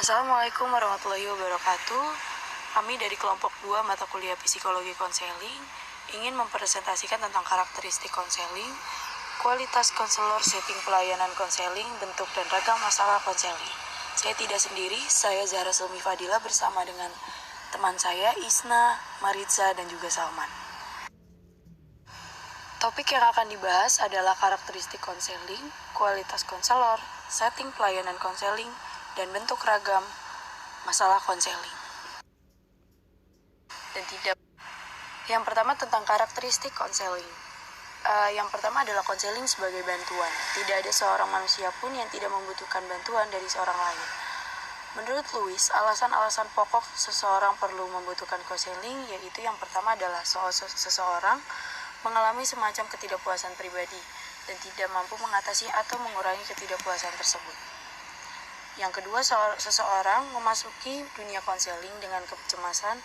Assalamualaikum warahmatullahi wabarakatuh. Kami dari kelompok 2 mata kuliah psikologi konseling ingin mempresentasikan tentang karakteristik konseling, kualitas konselor, setting pelayanan konseling, bentuk dan ragam masalah konseling. Saya tidak sendiri, saya Zahra Selmi Fadila bersama dengan teman saya Isna, Maritza, dan juga Salman. Topik yang akan dibahas adalah karakteristik konseling, kualitas konselor, setting pelayanan konseling, dan bentuk ragam masalah konseling. Dan tidak. Yang pertama tentang karakteristik konseling. Yang pertama adalah konseling sebagai bantuan. Tidak ada seorang manusia pun yang tidak membutuhkan bantuan dari seorang lain. Menurut Lewis, alasan-alasan pokok seseorang perlu membutuhkan konseling yaitu yang pertama adalah seseorang mengalami semacam ketidakpuasan pribadi dan tidak mampu mengatasi atau mengurangi ketidakpuasan tersebut. Yang kedua, seseorang memasuki dunia konseling dengan kecemasan,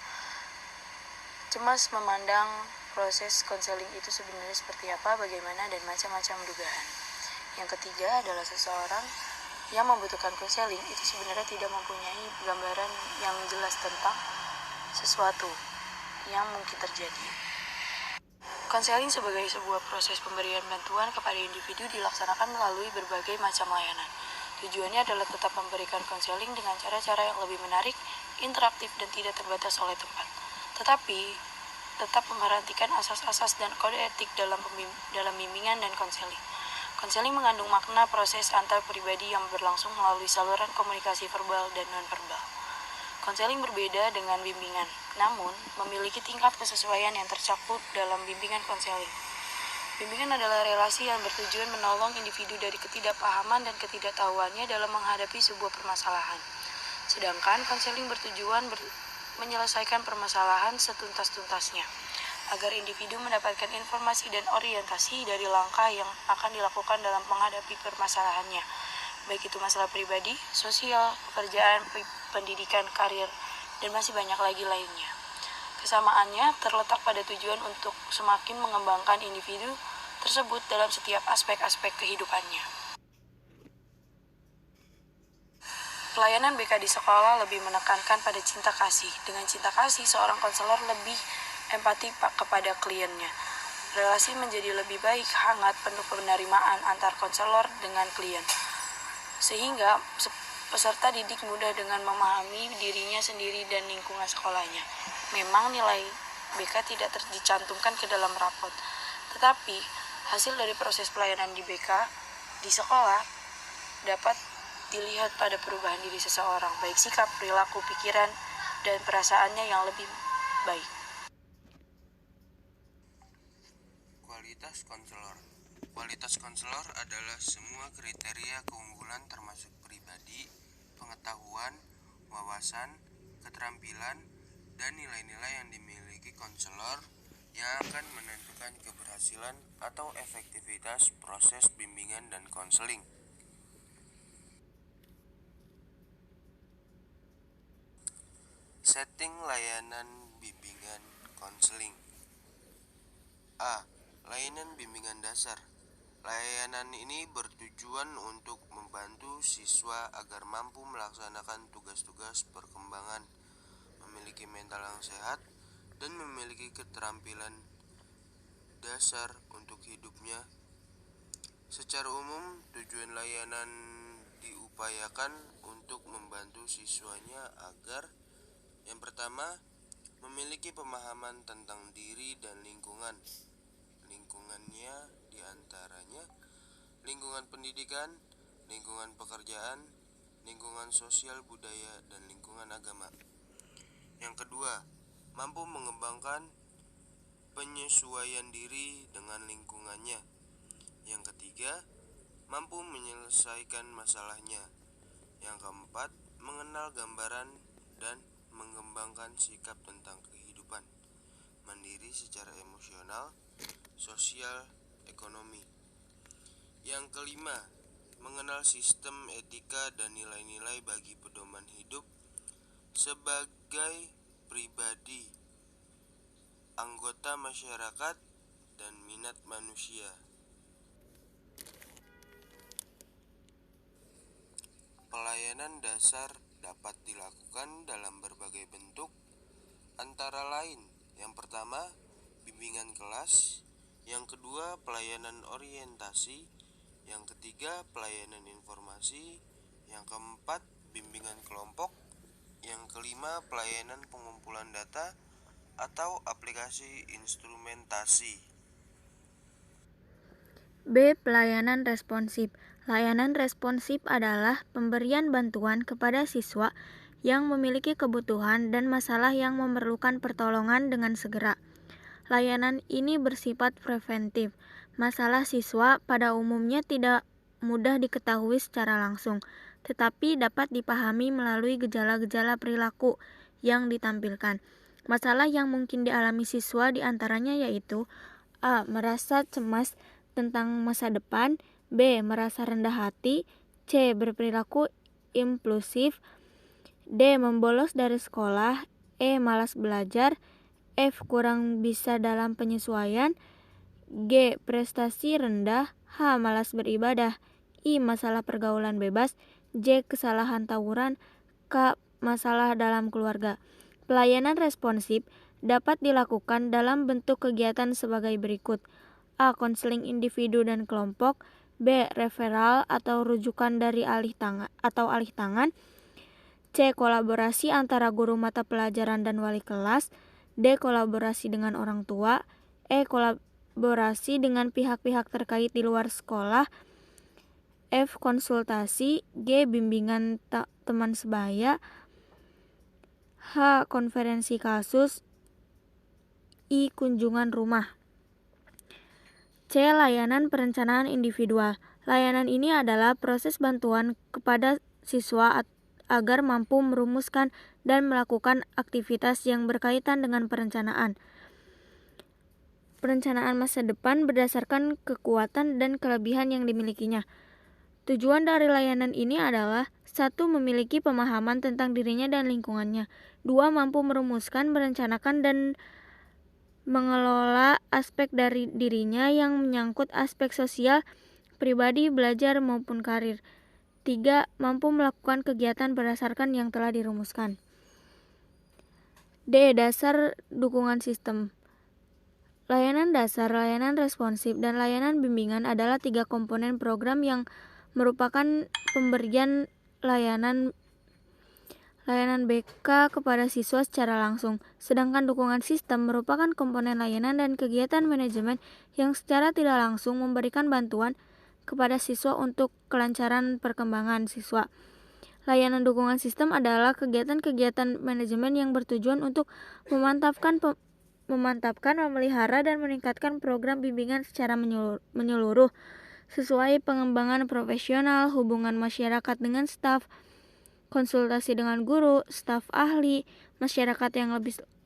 cemas memandang proses konseling itu sebenarnya seperti apa, bagaimana, dan macam-macam dugaan. Yang ketiga adalah seseorang yang membutuhkan konseling itu sebenarnya tidak mempunyai gambaran yang jelas tentang sesuatu yang mungkin terjadi. Konseling sebagai sebuah proses pemberian bantuan kepada individu dilaksanakan melalui berbagai macam layanan. Tujuannya adalah tetap memberikan konseling dengan cara-cara yang lebih menarik, interaktif, dan tidak terbatas oleh tempat. Tetapi, tetap memperhatikan asas-asas dan kode etik dalam bimbingan dan konseling. Konseling mengandung makna proses antar pribadi yang berlangsung melalui saluran komunikasi verbal dan non-verbal. Konseling berbeda dengan bimbingan, namun memiliki tingkat kesesuaian yang tercakup dalam bimbingan konseling. Bimbingan adalah relasi yang bertujuan menolong individu dari ketidakpahaman dan ketidaktahuannya dalam menghadapi sebuah permasalahan. Sedangkan konseling bertujuan menyelesaikan permasalahan setuntas-tuntasnya, agar individu mendapatkan informasi dan orientasi dari langkah yang akan dilakukan dalam menghadapi permasalahannya, baik itu masalah pribadi, sosial, pekerjaan, pendidikan, karir, dan masih banyak lagi lainnya. Kesamaannya terletak pada tujuan untuk semakin mengembangkan individu tersebut dalam setiap aspek-aspek kehidupannya. Pelayanan BK di sekolah lebih menekankan pada cinta kasih. Dengan cinta kasih, seorang konselor lebih empati kepada kliennya. Relasi menjadi lebih baik, hangat, penuh penerimaan antar konselor dengan klien. Sehingga peserta didik mudah dengan memahami dirinya sendiri dan lingkungan sekolahnya. Memang nilai BK tidak dicantumkan ke dalam rapot, tetapi hasil dari proses pelayanan di BK di sekolah dapat dilihat pada perubahan diri seseorang, baik sikap, perilaku, pikiran, dan perasaannya yang lebih baik. Kualitas konselor. Kualitas konselor adalah semua kriteria keunggulan termasuk pribadi, pengetahuan, wawasan, keterampilan, dan nilai-nilai yang dimiliki konselor yang akan menentukan keberhasilan atau efektivitas proses bimbingan dan konseling. Setting layanan bimbingan konseling. A. Layanan bimbingan dasar. Layanan ini bertujuan untuk membantu siswa agar mampu melaksanakan tugas-tugas perkembangan, memiliki mental yang sehat, dan memiliki keterampilan dasar untuk hidupnya. Secara umum, tujuan layanan diupayakan untuk membantu siswanya agar yang pertama, memiliki pemahaman tentang diri dan lingkungan. Lingkungannya diantaranya lingkungan pendidikan, lingkungan pekerjaan, lingkungan sosial budaya, dan lingkungan agama. Yang kedua, mampu mengembangkan penyesuaian diri dengan lingkungannya. Yang ketiga, mampu menyelesaikan masalahnya. Yang keempat, mengenal gambaran dan mengembangkan sikap tentang kehidupan, mandiri secara emosional, sosial, ekonomi. Yang kelima, mengenal sistem etika dan nilai-nilai bagi pedoman hidup sebagai pribadi, anggota masyarakat, dan minat manusia. Pelayanan dasar dapat dilakukan dalam berbagai bentuk, antara lain yang pertama, bimbingan kelas, yang kedua, pelayanan orientasi, yang ketiga, pelayanan informasi, yang keempat, bimbingan kelompok, yang kelima, pelayanan pengumpulan data atau aplikasi instrumentasi. B. Pelayanan responsif. Layanan responsif adalah pemberian bantuan kepada siswa yang memiliki kebutuhan dan masalah yang memerlukan pertolongan dengan segera. Layanan ini bersifat preventif. Masalah siswa pada umumnya tidak mudah diketahui secara langsung, tetapi dapat dipahami melalui gejala-gejala perilaku yang ditampilkan. Masalah yang mungkin dialami siswa diantaranya yaitu A. Merasa cemas tentang masa depan, B. Merasa rendah hati, C. Berperilaku impulsif, D. Membolos dari sekolah, E. Malas belajar, F. Kurang bisa dalam penyesuaian, G. Prestasi rendah, H. Malas beribadah, I. Masalah pergaulan bebas, J. Kesalahan tawuran, K. Masalah dalam keluarga. Pelayanan responsif dapat dilakukan dalam bentuk kegiatan sebagai berikut. A. Konseling individu dan kelompok, B. Referral atau rujukan dari alih tangan, C. Kolaborasi antara guru mata pelajaran dan wali kelas, D. Kolaborasi dengan orang tua, E. Kolaborasi dengan pihak-pihak terkait di luar sekolah, F. Konsultasi, G. Bimbingan teman sebaya, H. Konferensi kasus, I. Kunjungan rumah. C. Layanan perencanaan individual. Layanan ini adalah proses bantuan kepada siswa agar mampu merumuskan dan melakukan aktivitas yang berkaitan dengan perencanaan masa depan berdasarkan kekuatan dan kelebihan yang dimilikinya. Tujuan dari layanan ini adalah 1. Memiliki pemahaman tentang dirinya dan lingkungannya, 2. Mampu merumuskan, merencanakan, dan mengelola aspek dari dirinya yang menyangkut aspek sosial, pribadi, belajar, maupun karir. 3. Mampu melakukan kegiatan berdasarkan yang telah dirumuskan. D. Dasar dukungan sistem. Layanan dasar, layanan responsif, dan layanan bimbingan adalah 3 komponen program yang merupakan pemberian layanan BK kepada siswa secara langsung, sedangkan dukungan sistem merupakan komponen layanan dan kegiatan manajemen yang secara tidak langsung memberikan bantuan kepada siswa untuk kelancaran perkembangan siswa. Layanan dukungan sistem adalah kegiatan-kegiatan manajemen yang bertujuan untuk memantapkan, memelihara, dan meningkatkan program bimbingan secara menyeluruh, sesuai pengembangan profesional, hubungan masyarakat dengan staf, konsultasi dengan guru, staf ahli, masyarakat yang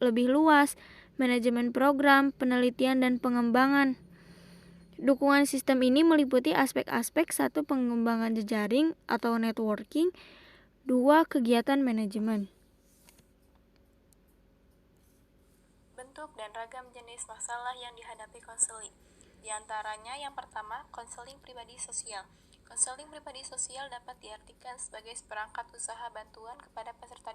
lebih luas, manajemen program, penelitian, dan pengembangan. Dukungan sistem ini meliputi aspek-aspek 1. Pengembangan jejaring atau networking, 2. Kegiatan manajemen. Bentuk dan ragam jenis masalah yang dihadapi konseling. Di antaranya yang pertama, konseling pribadi sosial. Konseling pribadi sosial dapat diartikan sebagai seperangkat usaha bantuan kepada peserta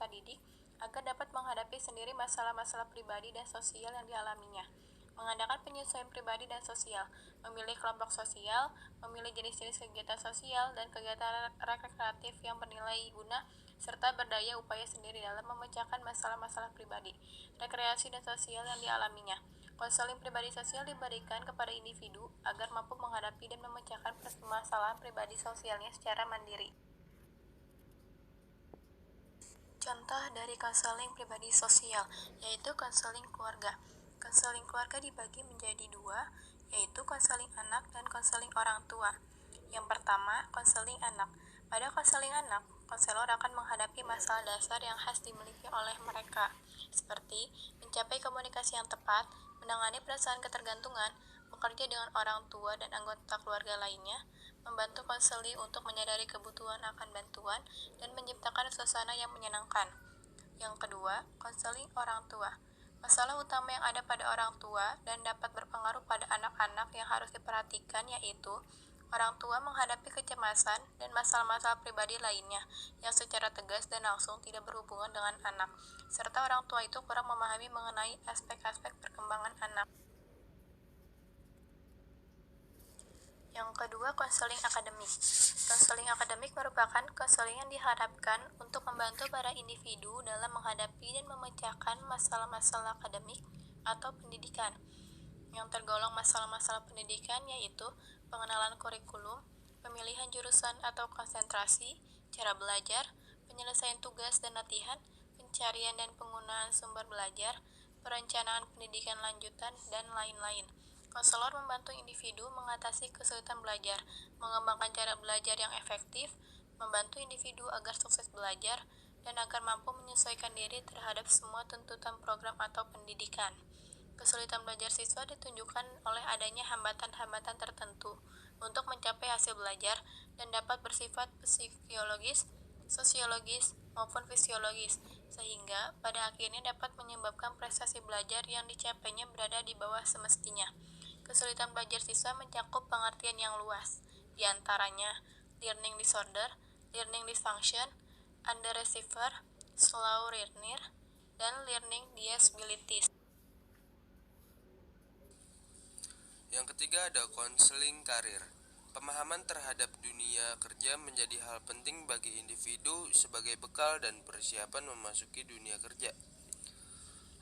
didik agar dapat menghadapi sendiri masalah-masalah pribadi dan sosial yang dialaminya, mengadakan penyesuaian pribadi dan sosial, memilih kelompok sosial, memilih jenis-jenis kegiatan sosial dan kegiatan rekreatif yang bernilai guna, serta berdaya upaya sendiri dalam memecahkan masalah-masalah pribadi, rekreasi dan sosial yang dialaminya. Konseling pribadi sosial diberikan kepada individu agar mampu menghadapi dan memecahkan permasalahan pribadi sosialnya secara mandiri. Contoh dari konseling pribadi sosial, yaitu konseling keluarga. Konseling keluarga dibagi menjadi 2, yaitu konseling anak dan konseling orang tua. Yang pertama, konseling anak. Pada konseling anak, konselor akan menghadapi masalah dasar yang khas dimiliki oleh mereka, seperti mencapai komunikasi yang tepat, menangani perasaan ketergantungan, bekerja dengan orang tua dan anggota keluarga lainnya, membantu konseli untuk menyadari kebutuhan akan bantuan, dan menciptakan suasana yang menyenangkan. Yang kedua, konseling orang tua. Masalah utama yang ada pada orang tua dan dapat berpengaruh pada anak-anak yang harus diperhatikan yaitu Orang tua menghadapi kecemasan dan masalah-masalah pribadi lainnya yang secara tegas dan langsung tidak berhubungan dengan anak, serta orang tua itu kurang memahami mengenai aspek-aspek perkembangan anak. Yang kedua, konseling akademik. Konseling akademik merupakan konseling yang diharapkan untuk membantu para individu dalam menghadapi dan memecahkan masalah-masalah akademik atau pendidikan. Yang tergolong masalah-masalah pendidikan yaitu pengenalan kurikulum, pemilihan jurusan atau konsentrasi, cara belajar, penyelesaian tugas dan latihan, pencarian dan penggunaan sumber belajar, perencanaan pendidikan lanjutan, dan lain-lain. Konselor membantu individu mengatasi kesulitan belajar, mengembangkan cara belajar yang efektif, membantu individu agar sukses belajar, dan agar mampu menyesuaikan diri terhadap semua tuntutan program atau pendidikan. Kesulitan belajar siswa ditunjukkan oleh adanya hambatan-hambatan tertentu untuk mencapai hasil belajar dan dapat bersifat psikologis, sosiologis, maupun fisiologis, sehingga pada akhirnya dapat menyebabkan prestasi belajar yang dicapainya berada di bawah semestinya. Kesulitan belajar siswa mencakup pengertian yang luas, di antaranya learning disorder, learning dysfunction, underachiever, slow learner, dan learning disabilities. Yang ketiga ada konseling karir. Pemahaman terhadap dunia kerja menjadi hal penting bagi individu sebagai bekal dan persiapan memasuki dunia kerja.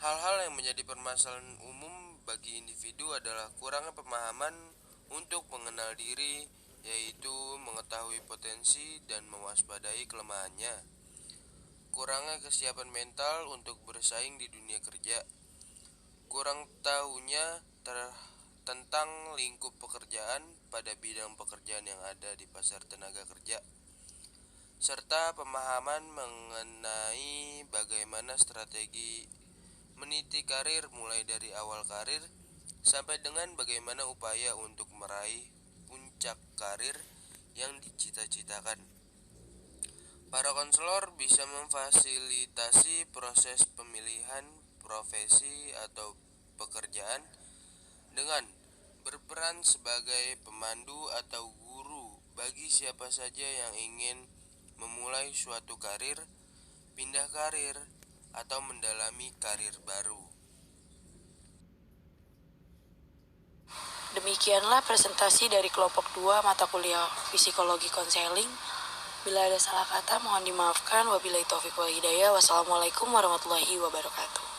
Hal-hal yang menjadi permasalahan umum bagi individu adalah kurangnya pemahaman untuk mengenal diri, yaitu mengetahui potensi dan mewaspadai kelemahannya. Kurangnya kesiapan mental untuk bersaing di dunia kerja. Kurang tahunya tentang lingkup pekerjaan pada bidang pekerjaan yang ada di pasar tenaga kerja, serta pemahaman mengenai bagaimana strategi meniti karir mulai dari awal karir sampai dengan bagaimana upaya untuk meraih puncak karir yang dicita-citakan. Para konselor bisa memfasilitasi proses pemilihan profesi atau pekerjaan dengan berperan sebagai pemandu atau guru bagi siapa saja yang ingin memulai suatu karir, pindah karir, atau mendalami karir baru. Demikianlah presentasi dari kelompok 2 mata kuliah psikologi konseling. Bila ada salah kata mohon dimaafkan. Wabillahi taufiq wal hidayah. Wassalamualaikum warahmatullahi wabarakatuh.